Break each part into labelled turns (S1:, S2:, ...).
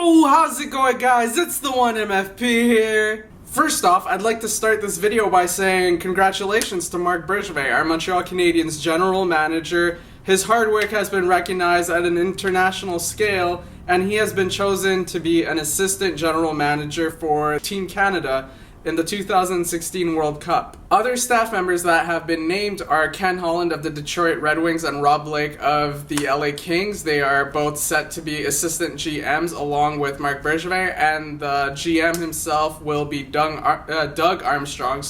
S1: Yo, how's it going, guys? It's the one MFP here. First off, I'd like to start this video by saying congratulations to Marc Bergevin, our Montreal Canadiens General Manager. His hard work has been recognized at an international scale, and he has been chosen to be an Assistant General Manager for Team Canada in the 2016 World Cup. Other staff members that have been named are Ken Holland of the Detroit Red Wings and Rob Blake of the LA Kings. They are both set to be assistant GMs along with Marc Bergevin, and the GM himself will be Doug Armstrong,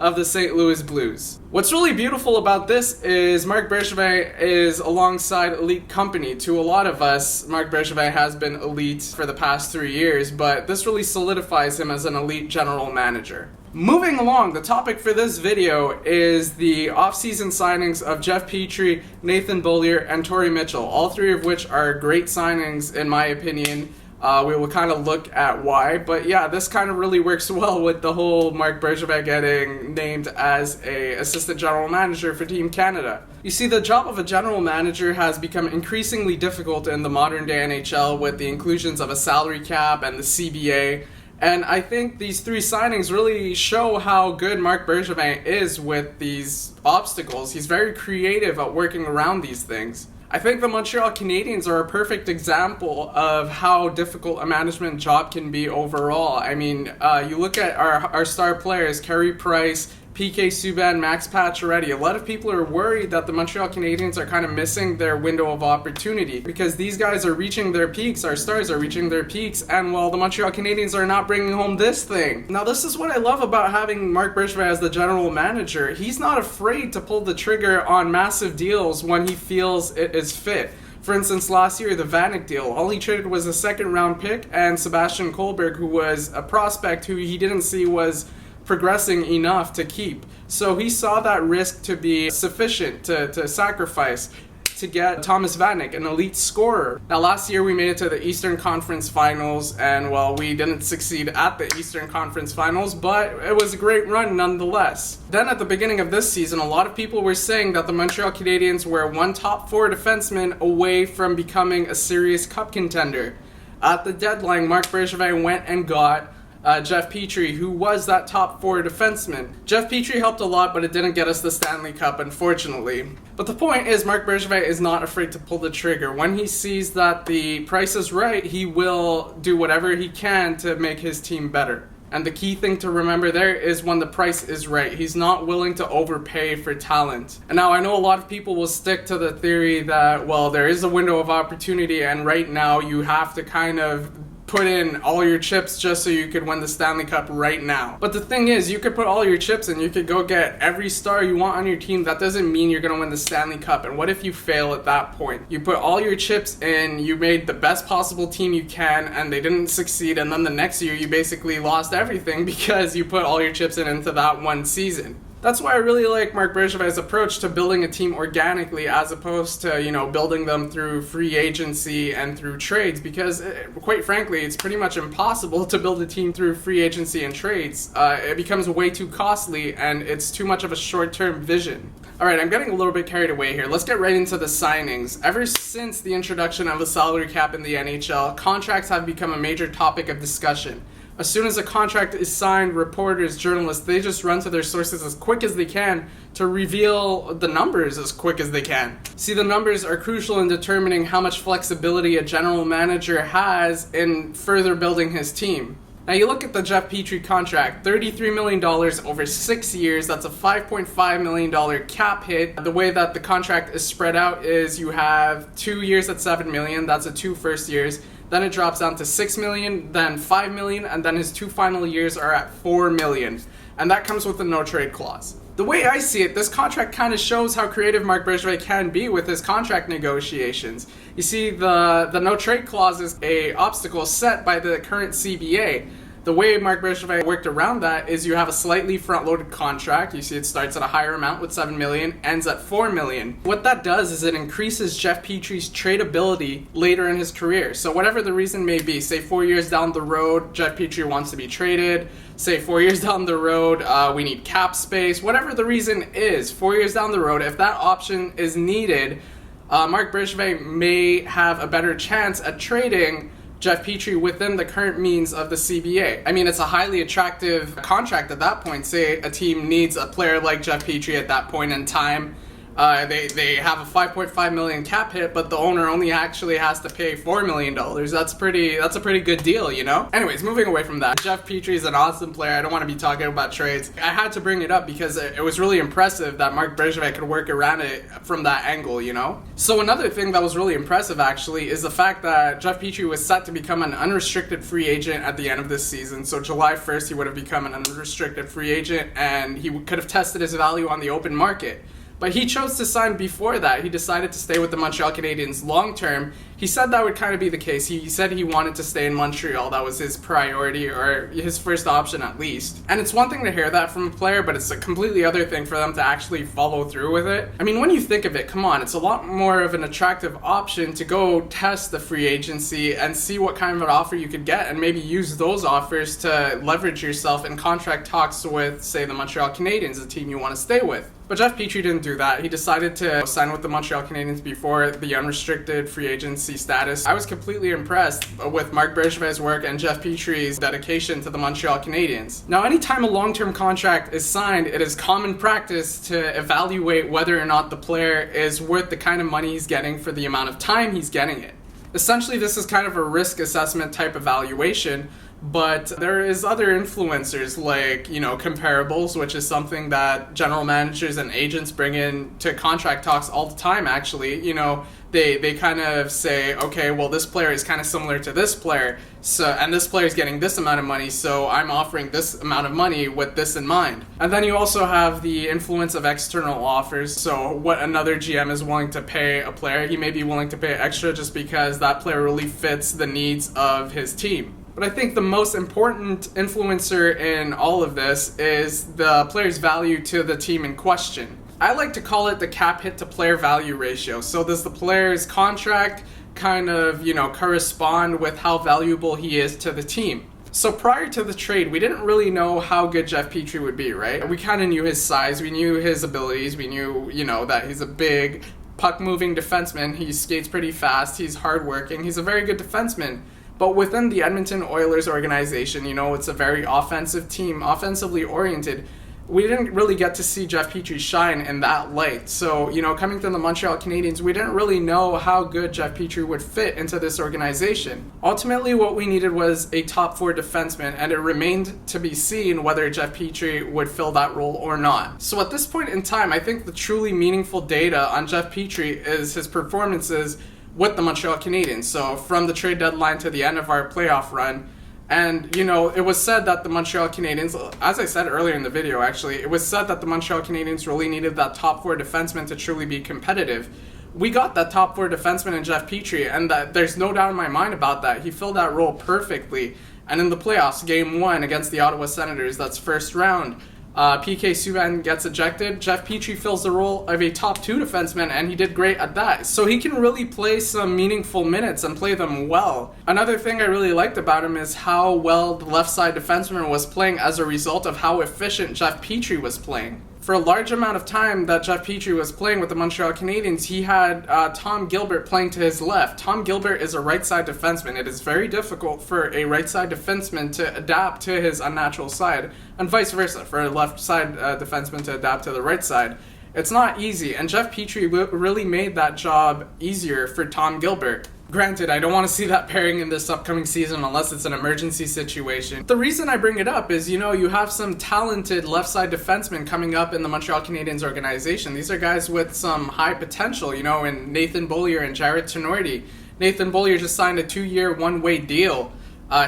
S1: of the St. Louis Blues. What's really beautiful about this is Marc Bergevin is alongside elite company. To a lot of us, Marc Bergevin has been elite for the past 3 years, but this really solidifies him as an elite general manager. Moving along, the topic for this video is the off-season signings of Jeff Petry, Nathan Boullier, and Torrey Mitchell, all three of which are great signings in my opinion. We will kind of look at why, but yeah, this kind of really works well with the whole Marc Bergevin getting named as a assistant general manager for Team Canada. You see, the job of a general manager has become increasingly difficult in the modern day NHL with the inclusions of a salary cap and the CBA. And I think these three signings really show how good Marc Bergevin is with these obstacles. He's very creative at working around these things. I think the Montreal Canadiens are a perfect example of how difficult a management job can be overall. I mean, you look at our star players, Carey Price, PK Subban, Max Pacioretty. A lot of people are worried that the Montreal Canadiens are kind of missing their window of opportunity because these guys are reaching their peaks, our stars are reaching their peaks, and well, the Montreal Canadiens are not bringing home this thing. Now, this is what I love about having Marc Bergevin as the general manager. He's not afraid to pull the trigger on massive deals when he feels it is fit. For instance, last year, the Vanek deal, all he traded was a second-round pick and Sebastian Kohlberg, who was a prospect who he didn't see was progressing enough to keep. So he saw that risk to be sufficient to sacrifice to get Thomas Vanek, an elite scorer. Now, last year we made it to the Eastern Conference Finals, and well, we didn't succeed at the Eastern Conference Finals, but it was a great run nonetheless. Then at the beginning of this season, a lot of people were saying that the Montreal Canadiens were one top four defenseman away from becoming a serious cup contender. At the deadline, Marc Bergevin went and got Jeff Petry, who was that top four defenseman. Jeff Petry helped a lot, but it didn't get us the Stanley Cup, unfortunately. But the point is, Marc Bergevin is not afraid to pull the trigger. When he sees that the price is right, he will do whatever he can to make his team better. And the key thing to remember there is when the price is right. He's not willing to overpay for talent. And now I know a lot of people will stick to the theory that, well, there is a window of opportunity and right now you have to kind of put in all your chips just so you could win the Stanley Cup right now. But the thing is, you could put all your chips in, you could go get every star you want on your team. That doesn't mean you're going to win the Stanley Cup. And what if you fail at that point? You put all your chips in, you made the best possible team you can, and they didn't succeed, and then the next year you basically lost everything because you put all your chips in into that one season. That's why I really like Marc Bergevin's approach to building a team organically as opposed to, building them through free agency and through trades, because quite frankly, it's pretty much impossible to build a team through free agency and trades. It becomes way too costly and it's too much of a short-term vision. Alright, I'm getting a little bit carried away here. Let's get right into the signings. Ever since the introduction of a salary cap in the NHL, contracts have become a major topic of discussion. As soon as a contract is signed, reporters, journalists, they just run to their sources as quick as they can to reveal the numbers as quick as they can. See, the numbers are crucial in determining how much flexibility a general manager has in further building his team. Now you look at the Jeff Petry contract, $33 million over 6 years, that's a $5.5 million cap hit. The way that the contract is spread out is you have 2 years at $7 million, that's the 2 first years. Then it drops down to $6 million, then $5 million, and then his 2 final years are at $4 million. And that comes with a no-trade clause. The way I see it, this contract kind of shows how creative Marc Bergevin can be with his contract negotiations. You see, the no-trade clause is an obstacle set by the current CBA. The way Marc Bergevin worked around that is you have a slightly front-loaded contract. You see it starts at a higher amount with $7 million, ends at $4 million. What that does is it increases Jeff Petry's tradability later in his career. So whatever the reason may be, say 4 years down the road, Jeff Petry wants to be traded. Say 4 years down the road, we need cap space. Whatever the reason is, 4 years down the road, if that option is needed, Marc Bergevin may have a better chance at trading Jeff Petry within the current means of the CBA. I mean, it's a highly attractive contract at that point. Say a team needs a player like Jeff Petry at that point in time. They have a $5.5 million cap hit, but the owner only actually has to pay $4 million. That's a pretty good deal, you know? Anyways, moving away from that, Jeff Petry is an awesome player. I don't want to be talking about trades. I had to bring it up because it was really impressive that Marc Bergevin could work around it from that angle, you know? So another thing that was really impressive, actually, is the fact that Jeff Petry was set to become an unrestricted free agent at the end of this season. So July 1st, he would have become an unrestricted free agent, and he could have tested his value on the open market. But he chose to sign before that. He decided to stay with the Montreal Canadiens long term. He said that would kind of be the case. He said he wanted to stay in Montreal. That was his priority, or his first option at least. And it's one thing to hear that from a player, but it's a completely other thing for them to actually follow through with it. I mean, when you think of it, come on, it's a lot more of an attractive option to go test the free agency and see what kind of an offer you could get, and maybe use those offers to leverage yourself in contract talks with, say, the Montreal Canadiens, a team you want to stay with. But Jeff Petry didn't do that. He decided to sign with the Montreal Canadiens before the unrestricted free agency status. I was completely impressed with Marc Bergevin's work and Jeff Petry's dedication to the Montreal Canadiens. Now, anytime a long-term contract is signed, it is common practice to evaluate whether or not the player is worth the kind of money he's getting for the amount of time he's getting it. Essentially, this is kind of a risk assessment type evaluation. But there is other influencers like, you know, comparables, which is something that general managers and agents bring in to contract talks all the time, actually. You know, they kind of say, okay, well, this player is kind of similar to this player, and this player is getting this amount of money, so I'm offering this amount of money with this in mind. And then you also have the influence of external offers. So what another GM is willing to pay a player, he may be willing to pay extra just because that player really fits the needs of his team. But I think the most important influencer in all of this is the player's value to the team in question. I like to call it the cap hit to player value ratio. So does the player's contract kind of, you know, correspond with how valuable he is to the team? So prior to the trade, we didn't really know how good Jeff Petry would be, right? We kind of knew his size, we knew his abilities, we knew, you know, that he's a big puck-moving defenseman, he skates pretty fast, he's hardworking, he's a very good defenseman. But within the Edmonton Oilers organization, you know, it's a very offensive team, offensively oriented. We didn't really get to see Jeff Petry shine in that light. So, you know, coming from the Montreal Canadiens, we didn't really know how good Jeff Petry would fit into this organization. Ultimately, what we needed was a top four defenseman, and it remained to be seen whether Jeff Petry would fill that role or not. So at this point in time, I think the truly meaningful data on Jeff Petry is his performances with the Montreal Canadiens. So from the trade deadline to the end of our playoff run. And, you know, it was said that the Montreal Canadiens, as I said earlier in the video actually, it was said that the Montreal Canadiens really needed that top four defenseman to truly be competitive. We got that top four defenseman in Jeff Petry, and that there's no doubt in my mind about that. He filled that role perfectly. And in the playoffs, game 1 against the Ottawa Senators, that's first round, PK Subban gets ejected. Jeff Petry fills the role of a top 2 defenseman, and he did great at that. So he can really play some meaningful minutes and play them well. Another thing I really liked about him is how well the left side defenseman was playing as a result of how efficient Jeff Petry was playing. For a large amount of time that Jeff Petry was playing with the Montreal Canadiens, he had Tom Gilbert playing to his left. Tom Gilbert is a right side defenseman. It is very difficult for a right side defenseman to adapt to his unnatural side, and vice versa, for a left side defenseman to adapt to the right side. It's not easy, and Jeff Petry really made that job easier for Tom Gilbert. Granted, I don't want to see that pairing in this upcoming season unless it's an emergency situation. The reason I bring it up is, you know, you have some talented left side defensemen coming up in the Montreal Canadiens organization. These are guys with some high potential, you know, in Nathan Boullier and Jared Tenorti. Nathan Boullier just signed a 2-year, one-way deal.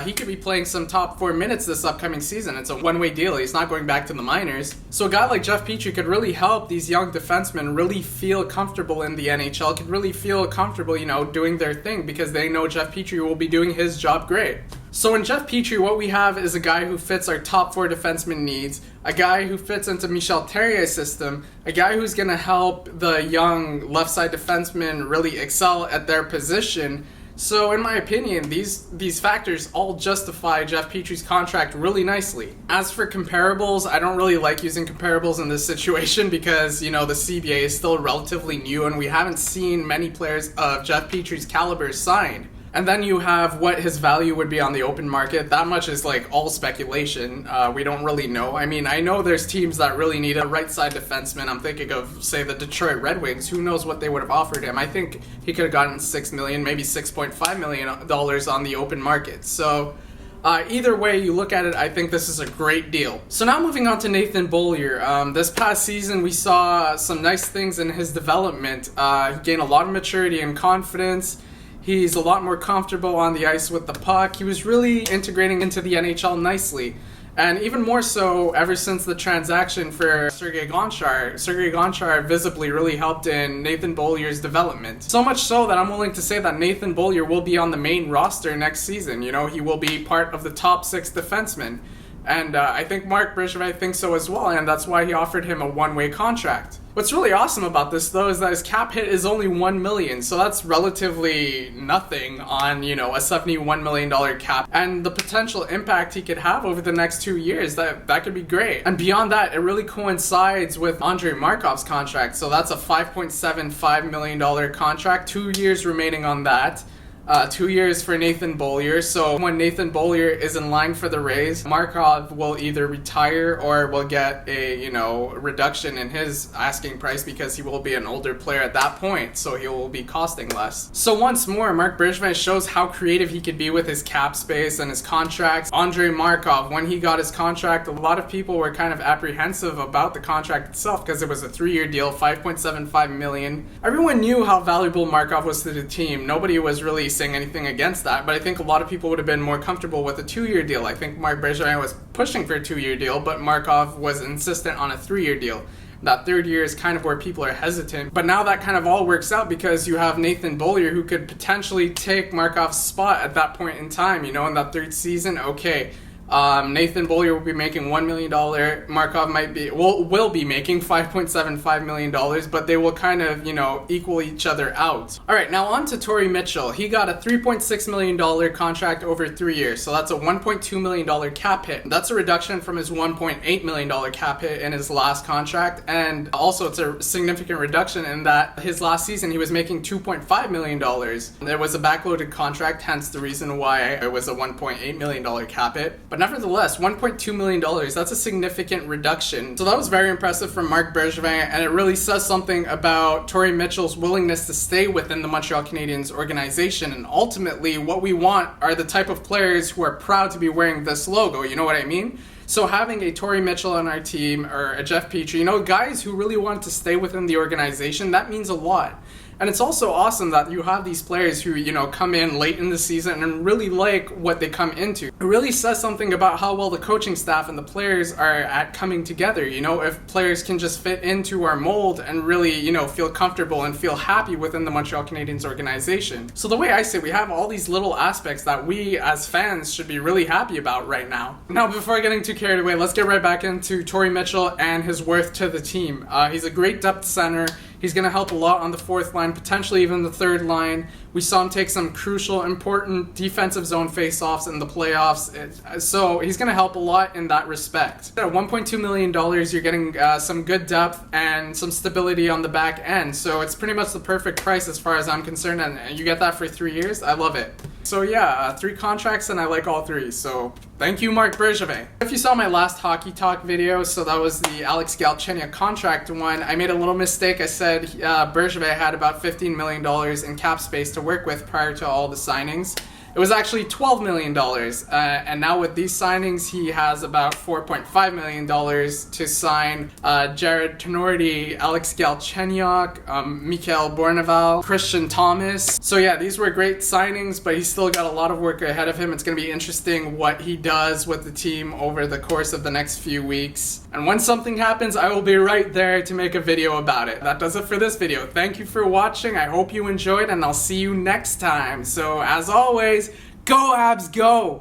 S1: He could be playing some top 4 minutes this upcoming season. It's a one-way deal. He's not going back to the minors. So a guy like Jeff Petry could really help these young defensemen really feel comfortable in the NHL, could really feel comfortable, you know, doing their thing, because they know Jeff Petry will be doing his job great. So in Jeff Petry, what we have is a guy who fits our top 4 defenseman needs, a guy who fits into Michel Therrien's system, a guy who's going to help the young left side defensemen really excel at their position. So in my opinion, these factors all justify Jeff Petry's contract really nicely. As for comparables, I don't really like using comparables in this situation because, you know, the CBA is still relatively new and we haven't seen many players of Jeff Petry's caliber signed. And then you have what his value would be on the open market. That much is like all speculation. We don't really know. I mean, I know there's teams that really need a right side defenseman. I'm thinking of, say, the Detroit Red Wings. Who knows what they would have offered him? I think he could have gotten $6 million, maybe $6.5 million on the open market. So either way you look at it, I think this is a great deal. So now moving on to Nathan Boullier. This past season, we saw some nice things in his development. He gained a lot of maturity and confidence. He's a lot more comfortable on the ice with the puck. He was really integrating into the NHL nicely. And even more so ever since the transaction for Sergei Gonchar. Sergei Gonchar visibly really helped in Nathan Bollier's development. So much so that I'm willing to say that Nathan Boullier will be on the main roster next season. You know, he will be part of the top 6 defensemen. And I think Marc Bergevin thinks so as well, and that's why he offered him a one-way contract. What's really awesome about this, though, is that his cap hit is only $1 million, so that's relatively nothing on, you know, a $71 million cap. And the potential impact he could have over the next 2 years, that could be great. And beyond that, it really coincides with Andrei Markov's contract, so that's a $5.75 million contract, 2 years remaining on that. 2 years for Nathan Boullier. So when Nathan Boullier is in line for the raise, Markov will either retire or will get a, you know, reduction in his asking price because he will be an older player at that point, so he will be costing less. So once more, Marc Bergevin shows how creative he could be with his cap space and his contracts. Andrei Markov, when he got his contract, a lot of people were kind of apprehensive about the contract itself because it was a 3-year deal, $5.75 million. Everyone knew how valuable Markov was to the team. Nobody was really saying anything against that, but I think a lot of people would have been more comfortable with a 2-year deal. I think Marc Bergevin was pushing for a 2-year deal, but Markov was insistent on a 3-year deal. That 3rd year is kind of where people are hesitant, but now that kind of all works out because you have Nathan Boullier who could potentially take Markov's spot at that point in time, you know, in that 3rd season. Okay, Nathan Boullier will be making $1 million. Markov will be making $5.75 million, but they will kind of, you know, equal each other out. All right, now on to Torrey Mitchell. He got a $3.6 million contract over 3 years, so that's a $1.2 million cap hit. That's a reduction from his $1.8 million cap hit in his last contract, and also it's a significant reduction in that his last season he was making $2.5 million. It was a backloaded contract, hence the reason why it was a $1.8 million cap hit. But nevertheless, $1.2 million, that's a significant reduction. So that was very impressive from Marc Bergevin, and it really says something about Torrey Mitchell's willingness to stay within the Montreal Canadiens organization. And ultimately, what we want are the type of players who are proud to be wearing this logo, you know what I mean? So having a Torrey Mitchell on our team, or a Jeff Petry, you know, guys who really want to stay within the organization, that means a lot. And it's also awesome that you have these players who, you know, come in late in the season and really like what they come into. It really says something about how well the coaching staff and the players are at coming together. You know, if players can just fit into our mold and really, you know, feel comfortable and feel happy within the Montreal Canadiens organization. So the way I say, we have all these little aspects that we as fans should be really happy about right now. Now, before getting too carried away, let's get right back into Torrey Mitchell and his worth to the team. He's a great depth center. He's going to help a lot on the 4th line, potentially even the 3rd line. We saw him take some crucial, important defensive zone face-offs in the playoffs. So he's going to help a lot in that respect. At $1.2 million, you're getting some good depth and some stability on the back end. So it's pretty much the perfect price as far as I'm concerned. And you get that for 3 years. I love it. So yeah, 3 contracts and I like all 3. So thank you, Marc Bergevin. If you saw my last Hockey Talk video, so that was the Alex Galchenyuk contract one, I made a little mistake. I said Bergevin had about $15 million in cap space to work with prior to all the signings. It was actually $12 million, and now with these signings, he has about $4.5 million to sign Jared Tenorti, Alex Galchenyuk, Mikhail Bourneval, Christian Thomas. So yeah, these were great signings, but he's still got a lot of work ahead of him. It's going to be interesting what he does with the team over the course of the next few weeks. And when something happens, I will be right there to make a video about it. That does it for this video. Thank you for watching. I hope you enjoyed, and I'll see you next time. So as always, go Habs, go!